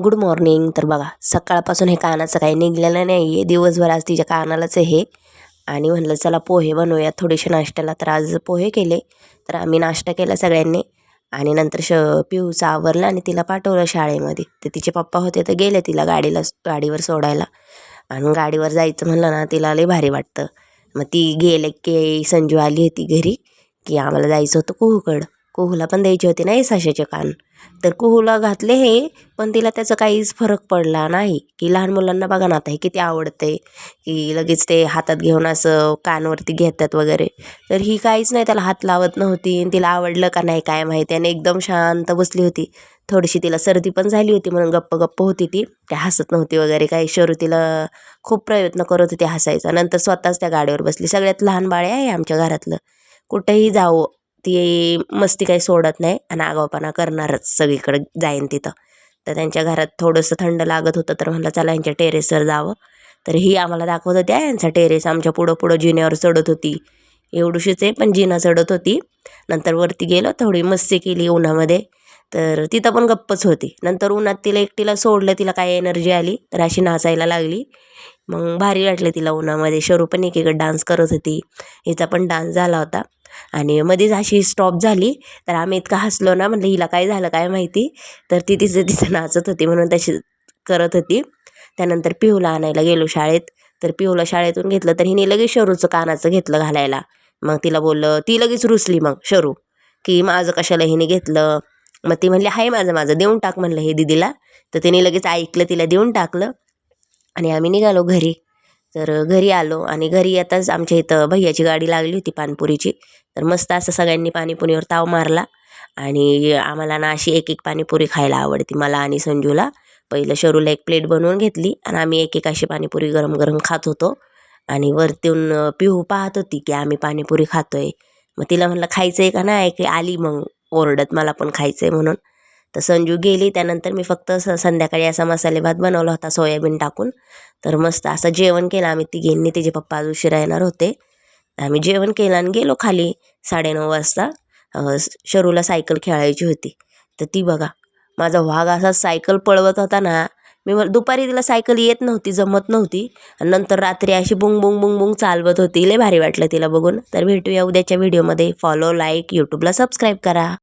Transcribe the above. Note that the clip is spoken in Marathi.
Good morning. तर बघा सकाळपासून हे कानाचं काही निघलेलं नाही आहे. दिवसभर आज तिच्या कानालाच आहे हे. आणि म्हणलं चला पोहे बनवूया थोडेसे नाश्त्याला. तर आज पोहे केले. तर आम्ही नाश्ता केला सगळ्यांनी आणि नंतर पिऊचं आवरलं आणि तिला पाठवलं शाळेमध्ये. तर तिचे पप्पा होते तर गेले तिला गाडीवर सोडायला. आणि गाडीवर जायचं म्हणलं ना तिला लई भारी वाटतं. मग ती गेले की संजू आली होती घरी की आम्हाला जायचं होतं कुहूकडं. कुहूला पण द्यायचे होते ना सशाचे कान. तर कुहूला घातले हे, पण तिला त्याचा काहीच फरक पडला नाही. की लहान मुलांना बघा ना आता हे किती आवडते की लगेच ते हातात घेऊन असं कानवरती घेतात वगैरे. तर ही काहीच नाही त्याला हात लावत नव्हती आणि तिला आवडलं का नाही काय माहिती. आणि एकदम शांत बसली होती. थोडीशी तिला सर्दी पण झाली होती म्हणून गप्प गप्प होती ती. ते हसत नव्हती वगैरे काही. शरू तिला खूप प्रयत्न करत होती हसायचा. नंतर स्वतःच त्या गाडीवर बसली. सगळ्यात लहान बाळ आहे आमच्या घरातलं. कुठेही जावं ती मस्ती काही सोडत नाही आणि आगाऊपणा करणारच सगळीकडे जाईन तिथं. तर त्यांच्या घरात थोडंसं थंड लागत होतं तर म्हणलं चला यांच्या टेरेसवर जावं. तर ही आम्हाला दाखवत होती यांचा टेरेस. आमच्या पुढं जिन्यावर चढत होती. एवढीशीच आहे पण जिना चढत होती. नंतर वरती गेलो थोडी मस्ती केली उन्हामध्ये. तर तिथं पण गप्पच होती. नंतर उन्हात तिला एकटीला सोडलं. तिला काय एनर्जी आली तर अशी नाचायला लागली. मग भारी वाटलं तिला उन्हामध्ये. शरू पण एकीकडे डान्स करत होती. हिचा पण डान्स झाला होता. आणि मध्येच अशी स्टॉप झाली तर आम्ही इतकं हसलो ना. म्हटलं हिला काय झालं काय माहिती. तर ती तिचं नाचत होती म्हणून तशी करत होती. त्यानंतर पिहूला आणायला गेलो शाळेत. तर पिहूला शाळेतून घेतलं तर हिने लगेच शरूचं कानाचं घेतलं घालायला. मग तिला बोललं ती लगेच रुसली मग शरू की माझं कशाला हिने घेतलं. मग ती म्हणली हाय माझं देऊन टाक म्हणलं हे दीदीला. तर तिने लगेच ऐकलं तिला देऊन टाकलं आणि आम्ही निघालो घरी. तर घरी आलो आणि घरी येताच आमच्या इथं भैयाची गाडी लागली होती पाणीपुरीची. तर मस्त असं सगळ्यांनी पाणीपुरीवर ताव मारला. आणि आम्हाला ना अशी एक पाणीपुरी खायला आवडते मला आणि संजूला. पहिलं शरूला एक प्लेट बनवून घेतली आणि आम्ही एक अशी पाणीपुरी गरम गरम खात होतो. आणि वरतून पिहू पाहत होती की आम्ही पाणीपुरी खातोय. मग तिला म्हणलं खायचं आहे का नाही की आली मग ओरडत मला पण खायचं आहे म्हणून. तर संजू गेली. त्यानंतर मी फक्त संध्याकाळी असा मसाले भात बनवला होता सोयाबीन टाकून. तर मस्त असं जेवण केलं आम्ही तिघींनी. तिचे पप्पा आज उशिरा येणार होते. आम्ही जेवण केलं आणि गेलो खाली 9:30 वाजता. शरूला सायकल खेळायची होती. तर ती बघा माझा वाघ असा सायकल पळवत होता ना. मी दुपारी तिला सायकल येत नव्हती जमत नव्हती आणि नंतर रात्री अशी बुंग बुंग बुंग बुंग चालवत होती. लय भारी वाटलं तिला बघून. तर भेटूया उद्याच्या व्हिडिओमध्ये. फॉलो लाईक यूट्यूबला सबस्क्राईब करा.